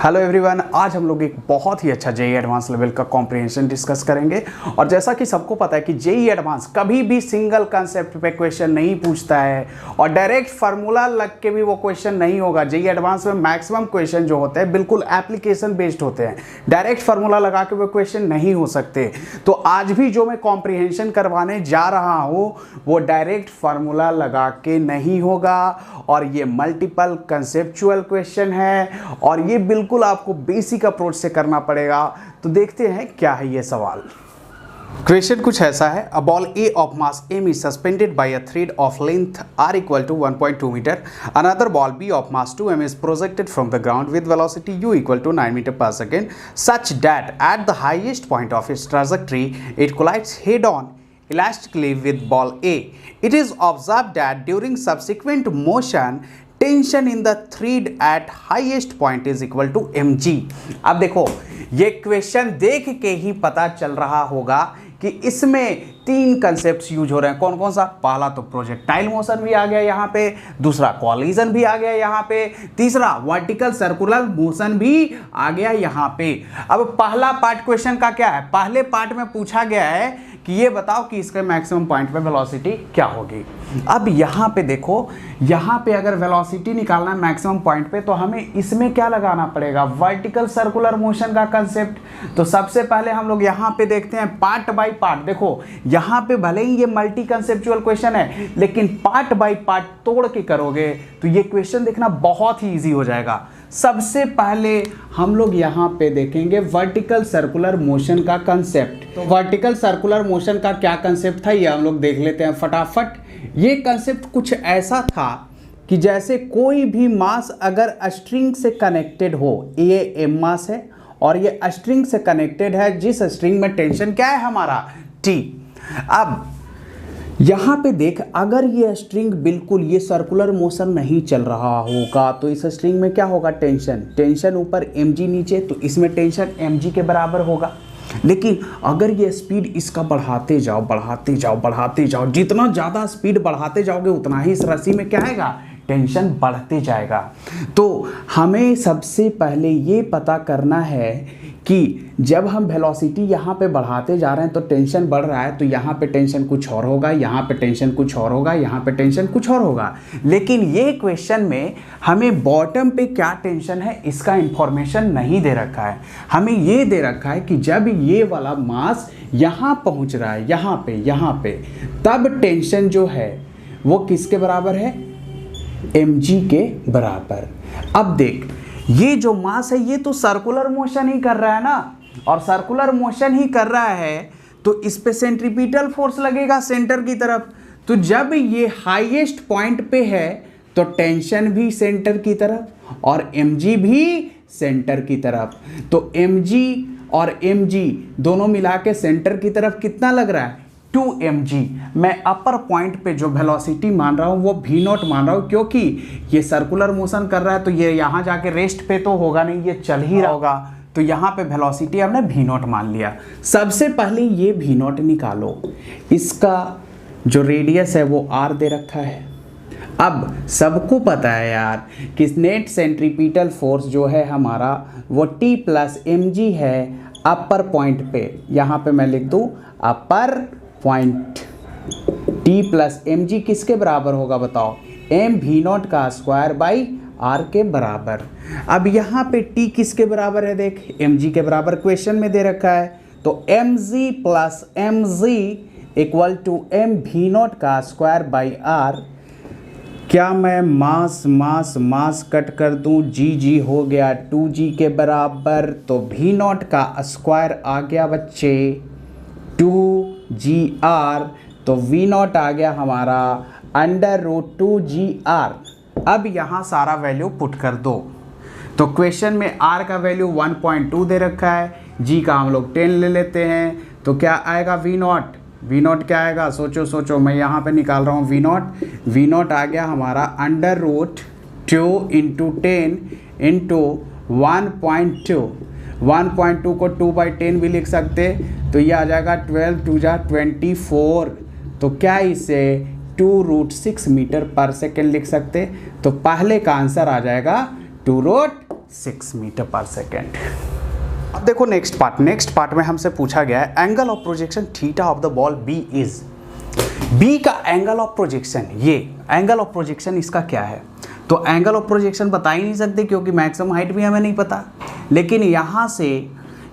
Hello everyone, आज हम लोग एक बहुत ही अच्छा जेईई एडवांस लेवल का कॉम्प्रिहेंशन डिस्कस करेंगे। और जैसा कि सबको पता है कि जेईई एडवांस कभी भी सिंगल कंसेप्ट पे क्वेश्चन नहीं पूछता है और डायरेक्ट फार्मूला लग के भी वो क्वेश्चन नहीं होगा। जेईई एडवांस में मैक्सिमम क्वेश्चन जो होते हैं बिल्कुल एप्लीकेशन बेस्ड होते हैं, डायरेक्ट फार्मूला लगा के वो क्वेश्चन नहीं हो सकते। तो आज भी जो मैं कॉम्प्रिहेंशन करवाने जा रहा हूँ वो डायरेक्ट फार्मूला लगा के नहीं होगा और ये मल्टीपल कंसेप्चुअल क्वेश्चन है और ये बिल्कुल आपको बेसिक अप्रोच से करना पड़ेगा। तो देखते हैं क्या है ये सवाल। क्वेश्चन कुछ ऐसा है, a ball A of mass m is suspended by a thread of length r equal to 1.2 meter. Another ball b of mass 2m is projected from the ground with velocity u equal to 9 meter per second such that at the highest point of its trajectory it collides head on elastically with ball A. It is observed that during subsequent motion tension in the thread at highest point is equal to mg। अब देखो ये question देख के ही पता चल रहा होगा कि इसमें तीन कंसेप्ट्स यूज हो रहे हैं। कौन कौन सा? पहला तो प्रोजेक्टाइल मोशन भी आ गया यहाँ पे, दूसरा कॉलिजन भी आ गया यहाँ पे, तीसरा वर्टिकल सर्कुलर मोशन भी आ गया यहाँ पे। अब पहला पार्ट क्वेश्चन का क्या है? पहले पार्ट में पूछा गया है कि ये बताओ कि इसके मैक्सिमम पॉइंट पे वेलोसिटी क्या होगी। अब यहाँ पे देखो, यहाँ पे अगर वेलोसिटी निकालना है मैक्सिमम पॉइंट पे तो हमें इसमें क्या लगाना पड़ेगा? वर्टिकल सर्कुलर मोशन का कंसेप्ट। तो सबसे पहले हम लोग यहाँ पे देखते हैं पार्ट बाय पार्ट। देखो यहाँ पे भले ही ये मल्टी कंसेप्चुअल क्वेश्चन है लेकिन पार्ट बाय पार्ट तोड़ के करोगे तो ये क्वेश्चन देखना बहुत ही ईजी हो जाएगा। सबसे पहले हम लोग यहाँ पे देखेंगे वर्टिकल सर्कुलर मोशन का कंसेप्ट। तो वर्टिकल सर्कुलर मोशन का क्या कंसेप्ट था ये हम लोग देख लेते हैं फटाफट। ये कंसेप्ट कुछ ऐसा था कि जैसे कोई भी मास अगर स्ट्रिंग से कनेक्टेड हो, ये एम मास है और ये स्ट्रिंग से कनेक्टेड है जिस स्ट्रिंग में टेंशन क्या है हमारा? टी। अब यहाँ पे देख, अगर ये स्ट्रिंग बिल्कुल ये सर्कुलर मोशन नहीं चल रहा होगा तो इस स्ट्रिंग में क्या होगा? टेंशन ऊपर mg नीचे, तो इसमें टेंशन mg के बराबर होगा। लेकिन अगर ये स्पीड इसका बढ़ाते जाओ, जितना ज़्यादा स्पीड बढ़ाते जाओगे उतना ही इस रस्सी में क्या आएगा? टेंशन बढ़ते जाएगा। तो हमें सबसे पहले ये पता करना है कि जब हम वेलोसिटी यहाँ पे बढ़ाते जा रहे हैं तो टेंशन बढ़ रहा है, तो यहाँ पे टेंशन कुछ और होगा, यहाँ पे टेंशन कुछ और होगा, यहाँ पे टेंशन कुछ और होगा। लेकिन ये क्वेश्चन में हमें बॉटम पे क्या टेंशन है इसका इंफॉर्मेशन नहीं दे रखा है। हमें ये दे रखा है कि जब ये वाला मास यहाँ पहुँच रहा है, यहाँ पे तब टेंशन जो है वो किसके बराबर है? mg के बराबर। अब देख, ये जो मास है ये तो सर्कुलर मोशन ही कर रहा है ना, और सर्कुलर मोशन ही कर रहा है तो इस पे सेंट्रीपिटल फोर्स लगेगा सेंटर की तरफ। तो जब ये हाईएस्ट पॉइंट पे है तो टेंशन भी सेंटर की तरफ और mg भी सेंटर की तरफ। तो mg और mg दोनों मिला के सेंटर की तरफ कितना लग रहा है? 2mg। मैं अपर पॉइंट पे जो वेलोसिटी मान रहा हूँ वो v0 मान रहा हूँ क्योंकि ये सर्कुलर मोशन कर रहा है तो ये यहाँ जाके रेस्ट पे तो होगा नहीं, ये चल ही रहा होगा। तो यहाँ पे वेलोसिटी हमने v0 मान लिया। सबसे पहले ये v0 निकालो, इसका जो रेडियस है वो r दे रखा है। अब सबको पता है यार कि नेट सेंट्रीपिटल फोर्स जो है हमारा वो t प्लस mg है अपर पॉइंट पे। यहाँ पे मैं लिख दूँ अपर पॉइंट। t प्लस mg किसके बराबर होगा बताओ? m v0 का स्क्वायर बाई r के बराबर। अब यहाँ पे t किसके बराबर है? देख mg के बराबर क्वेश्चन में दे रखा है। तो mg plus mg equal to m v0 का स्क्वायर बाई r। क्या मैं मास कट कर दूं? g हो गया 2g के बराबर, तो v0 का स्क्वायर आ गया बच्चे 2gr, तो v0 आ गया हमारा √2gr। अब यहाँ सारा वैल्यू पुट कर दो। तो क्वेश्चन में r का वैल्यू 1.2 दे रखा है, g का हम लोग 10 ले लेते हैं, तो क्या आएगा v0 क्या आएगा? सोचो, मैं यहाँ पे निकाल रहा हूँ v0 आ गया हमारा √2 इंटू 10 इंटू 1.2। 1.2 को 2/10 भी लिख सकते, तो ये आ जाएगा 12 2 जा 24। तो क्या इसे 2√6 मीटर पर सेकेंड लिख सकते? तो पहले का आंसर आ जाएगा 2√6 6 मीटर पर सेकेंड। अब देखो नेक्स्ट पार्ट में हमसे पूछा गया है angle of projection theta of the ball B is. B का एंगल ऑफ प्रोजेक्शन, ये एंगल ऑफ प्रोजेक्शन इसका क्या है? तो एंगल ऑफ प्रोजेक्शन बता ही नहीं सकते क्योंकि मैक्सिमम हाइट भी हमें नहीं पता, लेकिन यहाँ से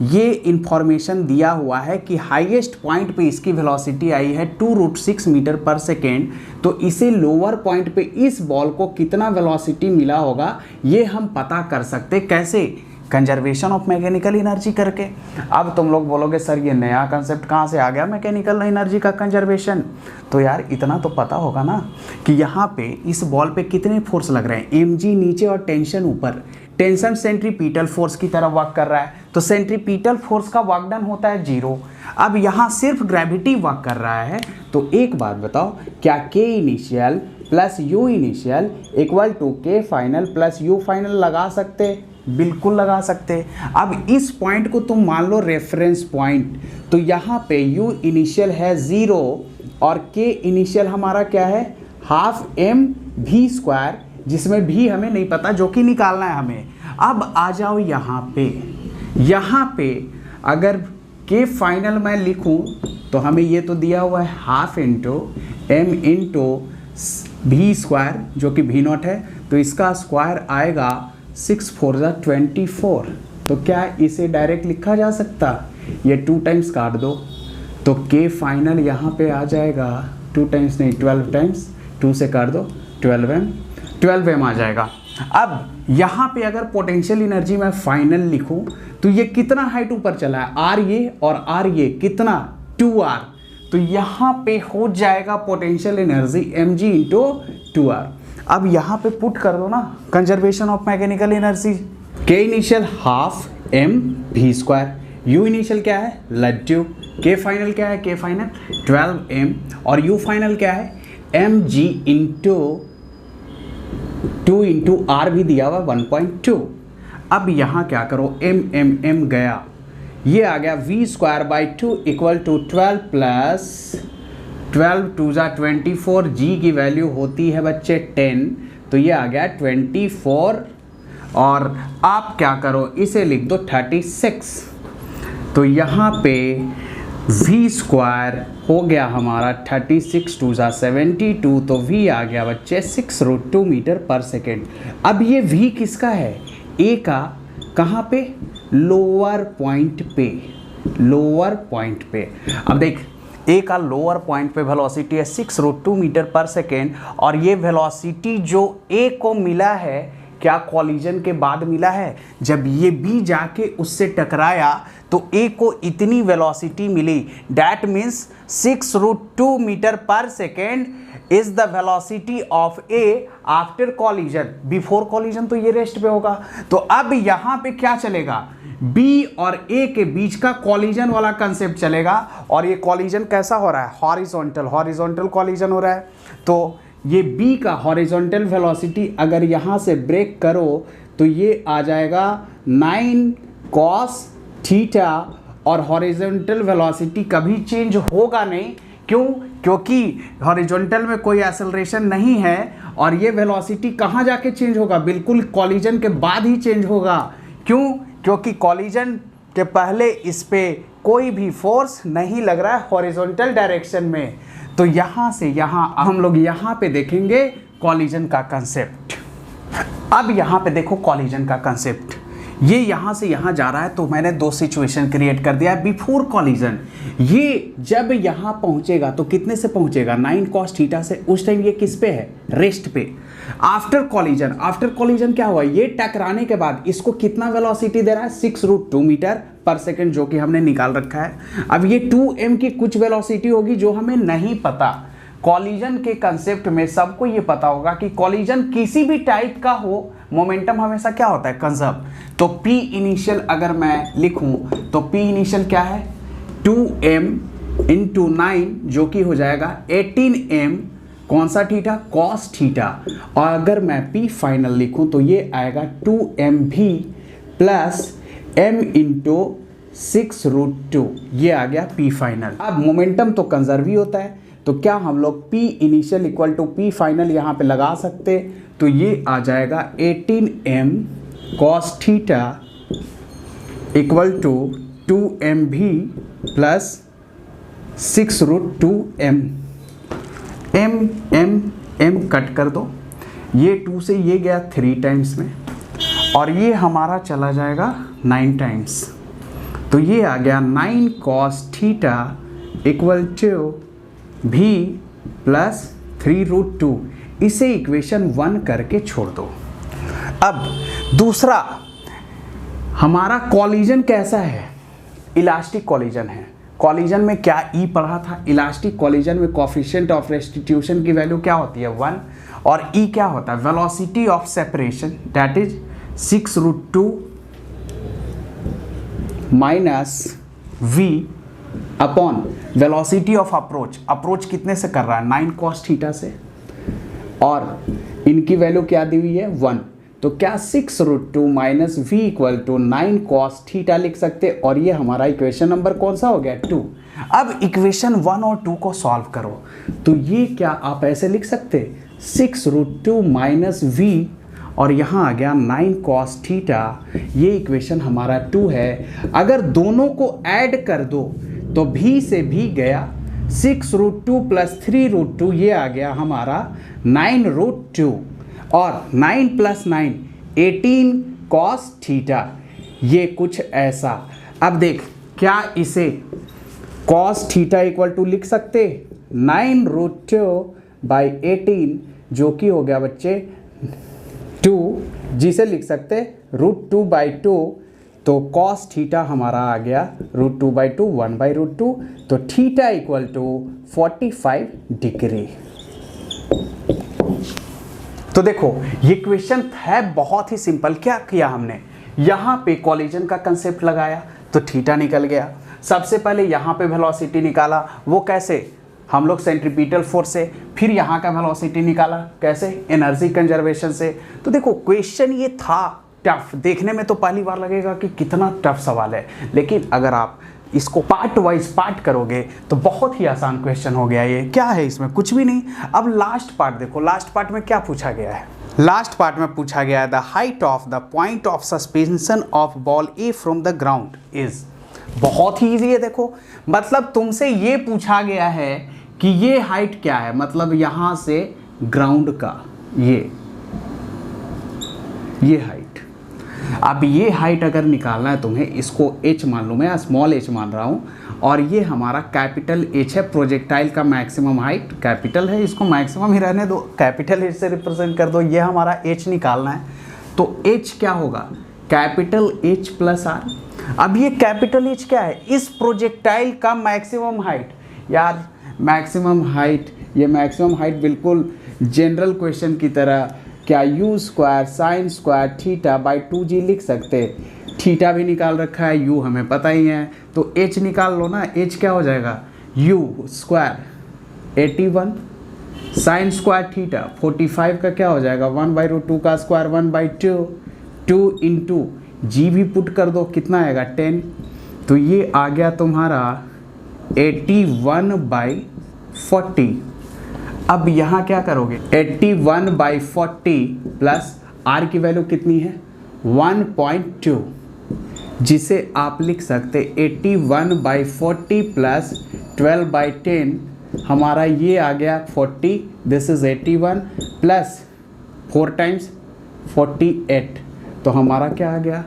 ये इंफॉर्मेशन दिया हुआ है कि हाईएस्ट पॉइंट पे इसकी वेलोसिटी आई है 2√6 मीटर पर सेकेंड। तो इसे लोअर पॉइंट पे इस बॉल को कितना वेलोसिटी मिला होगा ये हम पता कर सकते। कैसे? कंजर्वेशन ऑफ मैकेनिकल एनर्जी करके। अब तुम लोग बोलोगे सर ये नया कंसेप्ट कहाँ से आ गया मैकेनिकल एनर्जी का कंजर्वेशन? तो यार इतना तो पता होगा ना कि यहाँ पे इस बॉल पे कितने फोर्स लग रहे हैं, mg नीचे और टेंशन ऊपर। टेंशन सेंट्रीपिटल फोर्स की तरफ वर्क कर रहा है, तो सेंट्रीपिटल फोर्स का वर्क डन होता है 0। अब यहाँ सिर्फ ग्रेविटी वर्क कर रहा है। तो एक बात बताओ, क्या k initial plus u initial equal to k final plus u final लगा सकते? बिल्कुल लगा सकते। अब इस पॉइंट को तुम मान लो रेफरेंस पॉइंट, तो यहाँ पे u इनिशियल है 0 और k इनिशियल हमारा क्या है हाफ mv², जिसमें भी हमें नहीं पता, जो कि निकालना है हमें। अब आ जाओ यहाँ पे अगर k फाइनल मैं लिखूं तो हमें ये तो दिया हुआ है half into m into v², जो कि v0 है, तो इसका स्क्वायर आएगा 6 4 24। तो क्या इसे डायरेक्ट लिखा जा सकता? ये 2 टाइम्स काट दो तो k फाइनल यहाँ पे आ जाएगा 2 टाइम्स नहीं 12 टाइम्स, 2 से काट दो 12m आ जाएगा। अब यहाँ पे अगर पोटेंशियल एनर्जी मैं फाइनल लिखूँ तो ये कितना हाइट ऊपर चला है, r ये और r ये कितना 2r, तो यहाँ पे हो जाएगा potential energy mg into 2r। अब यहाँ पे पुट कर दो ना conservation of mechanical energy. k initial half mv², u initial क्या है लट्टू, k फाइनल क्या है, k फाइनल 12m और u फाइनल क्या है mg इंटू 2 इंटू r भी दिया हुआ 1.2। अब यहाँ क्या करो m गया, ये आ गया v²/2 equal to 12 plus 12 2 24, g की वैल्यू होती है बच्चे 10, तो ये आ गया 24 और आप क्या करो इसे लिख दो 36। तो यहाँ पे v² हो गया हमारा 36 2 72, तो v आ गया बच्चे 6√2 मीटर पर सेकेंड। अब ये v किसका है? a का। कहाँ पे? लोअर पॉइंट पे। अब देख a का लोअर पॉइंट पे वेलोसिटी है 6√2 मीटर पर सेकेंड, और ये वेलोसिटी जो a को मिला है क्या कॉलिजन के बाद मिला है? जब ये b जाके उससे टकराया तो a को इतनी वेलोसिटी मिली, डैट मीन्स 6√2 मीटर पर second is the velocity of a after collision. Before collision तो ये रेस्ट पे होगा। तो अब यहाँ पे क्या चलेगा? b और a के बीच का कॉलिजन वाला कंसेप्ट चलेगा, और ये कॉलिजन कैसा हो रहा है? हॉरिजॉन्टल कॉलिजन हो रहा है। तो ये b का हॉरिजॉन्टल वेलोसिटी अगर यहाँ से ब्रेक करो तो ये आ जाएगा 9 cos थीटा, और हॉरिजॉन्टल वेलोसिटी कभी चेंज होगा नहीं। क्यों? क्योंकि हॉरिजॉन्टल में कोई एक्सेलरेशन नहीं है, और ये वेलोसिटी कहाँ जाके चेंज होगा? बिल्कुल कॉलिजन के बाद ही चेंज होगा। क्यों? क्योंकि कॉलिजन के पहले इस पे कोई भी फोर्स नहीं लग रहा है हॉरिजॉन्टल डायरेक्शन में। तो यहाँ से यहाँ हम लोग यहाँ पे देखेंगे कॉलिजन का कंसेप्ट। अब यहाँ पे देखो कॉलिजन का कंसेप्ट, ये यहाँ से यहाँ जा रहा है, तो मैंने 2 सिचुएशन क्रिएट कर दिया। बिफोर कॉलिजन ये जब यहाँ पहुँचेगा तो कितने से पहुँचेगा? 9 cos थीटा से। उस टाइम ये किस पे है? रेस्ट पे। आफ्टर कॉलिजन क्या हुआ? ये टकराने के बाद इसको कितना वेलोसिटी दे रहा है? 6√2 मीटर पर सेकेंड, जो कि हमने निकाल रखा है। अब ये 2m की कुछ वेलोसिटी होगी जो हमें नहीं पता। कॉलिजन के कंसेप्ट में सबको ये पता होगा कि कॉलिजन किसी भी टाइप का हो, मोमेंटम हमेशा क्या होता है? कंजर्व। तो P इनिशियल अगर मैं लिखूं तो P इनिशियल क्या है? 2m इंटू 9, जो कि हो जाएगा 18m कौन सा थीटा? Cos theta. और अगर मैं P फाइनल लिखूं तो ये आएगा 2mv प्लस m इंटू 6√2, ये आ गया P फाइनल। अब मोमेंटम तो कंजर्व ही होता है, तो क्या हम लोग P initial equal to P final यहाँ पे लगा सकते? तो ये आ जाएगा 18m cos theta equal to 2mv plus 6√2m। m cut कर दो, ये 2 से ये गया 3 टाइम्स में, और ये हमारा चला जाएगा 9 टाइम्स। तो ये आ गया 9 cos theta equal to v plus 3√2। इसे इक्वेशन 1 करके छोड़ दो। अब दूसरा, हमारा कॉलिजन कैसा है? इलास्टिक कॉलिजन है। कॉलिजन में क्या ई पढ़ा था? इलास्टिक कॉलिजन में कोएफिशिएंट ऑफ रेस्टिट्यूशन की वैल्यू क्या होती है? 1। और ई क्या होता है? Velocity of separation, that is 6√2 minus v upon velocity of approach. Approach कितने से कर रहा है? 9 cos थीटा से, और इनकी वैल्यू क्या दी हुई है? 1। तो क्या 6√2 minus v equal to 9 cos theta लिख सकते, और ये हमारा इक्वेशन नंबर कौन सा हो गया? 2। अब इक्वेशन 1 और 2 को सॉल्व करो, तो ये क्या आप ऐसे लिख सकते? 6√2 माइनस v, और यहाँ आ गया 9 cos थीटा। ये इक्वेशन हमारा 2 है। अगर दोनों को ऐड कर दो तो v से v गया, 6√2 प्लस 3√2, ये आ गया हमारा 9√2, और 9 प्लस 9 18 cos थीटा। ये कुछ ऐसा। अब देख, क्या इसे cos थीटा इक्वल टू लिख सकते? 9√2 बाई 18, जो कि हो गया बच्चे 2, जिसे लिख सकते √2 बाई 2। तो cos थीटा हमारा आ गया √2 बाई 2, 1/√2। तो थीटा इक्वल टू 45 डिग्री। तो देखो, ये क्वेश्चन है बहुत ही सिंपल। क्या किया हमने? यहाँ पे कॉलिजन का कंसेप्ट लगाया तो थीटा निकल गया। सबसे पहले यहाँ पे वेलोसिटी निकाला, वो कैसे? हम लोग सेंट्रीपिटल फोर्स से। फिर यहाँ का वेलोसिटी निकाला, कैसे? एनर्जी कंजर्वेशन से। तो देखो, क्वेश्चन ये था टफ। देखने में तो पहली बार लगेगा कि कितना टफ सवाल है, लेकिन अगर आप इसको पार्ट वाइज पार्ट करोगे तो बहुत ही आसान क्वेश्चन हो गया। ये क्या है? इसमें कुछ भी नहीं। अब लास्ट पार्ट देखो, लास्ट पार्ट में क्या पूछा गया है? लास्ट पार्ट में पूछा गया है the height of the point of suspension of ball A from the ground is. बहुत ही ईजी है। देखो, मतलब तुमसे ये पूछा गया है कि ये हाइट क्या है, मतलब यहां से ग्राउंड का ये हाइट। अब ये हाइट अगर निकालना है तुम्हें, इसको h मान लो, मैं स्मॉल h मान रहा हूँ, और ये हमारा कैपिटल H है। प्रोजेक्टाइल का मैक्सिमम हाइट कैपिटल है, इसको मैक्सिमम ही रहने दो, कैपिटल H से रिप्रेजेंट कर दो। ये हमारा h निकालना है, तो h क्या होगा? Capital H plus R। अब ये कैपिटल H क्या है? इस प्रोजेक्टाइल का मैक्सिमम हाइट। यार मैक्सिमम हाइट, ये मैक्सिमम हाइट बिल्कुल जनरल क्वेश्चन की तरह, क्या u square sine square theta by 2g लिख सकते? थीटा भी निकाल रखा है, u हमें पता ही है, तो h निकाल लो ना। h क्या हो जाएगा? u square 81 sine square theta 45 का क्या हो जाएगा? 1/√2 का स्क्वायर 1/2, 2 इंटू जी भी पुट कर दो, कितना आएगा? 10। तो ये आ गया तुम्हारा 81/40। अब यहाँ क्या करोगे? 81/40 प्लस r की वैल्यू कितनी है? 1.2, जिसे आप लिख सकते 81/40 प्लस 12/10। हमारा ये आ गया 40, दिस इज 81 प्लस 4 टाइम्स 48। तो हमारा क्या आ गया?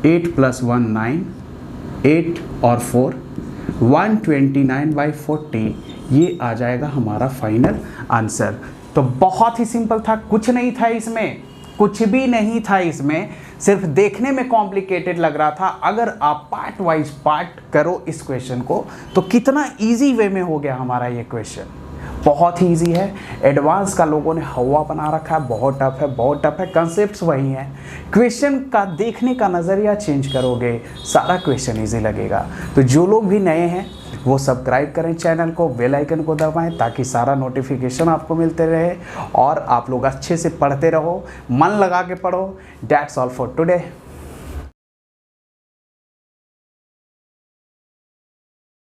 8 + 1 9, 8 और 4 129/40। ये आ जाएगा हमारा फाइनल आंसर। तो बहुत ही सिंपल था, कुछ नहीं था इसमें, कुछ भी नहीं था इसमें, सिर्फ देखने में कॉम्प्लिकेटेड लग रहा था। अगर आप पार्ट वाइज पार्ट करो इस क्वेश्चन को, तो कितना इजी वे में हो गया हमारा ये क्वेश्चन। बहुत ही ईजी है। एडवांस का लोगों ने हवा बना रखा है, बहुत टफ है, बहुत टफ है। कंसेप्ट्स वही हैं, क्वेश्चन का देखने का नज़रिया चेंज करोगे, सारा क्वेश्चन ईजी लगेगा। तो जो लोग भी नए हैं वो सब्सक्राइब करें चैनल को, बेल आइकन को दबाएं, ताकि सारा नोटिफिकेशन आपको मिलते रहे और आप लोग अच्छे से पढ़ते रहो, मन लगा के पढ़ो। That's all for today.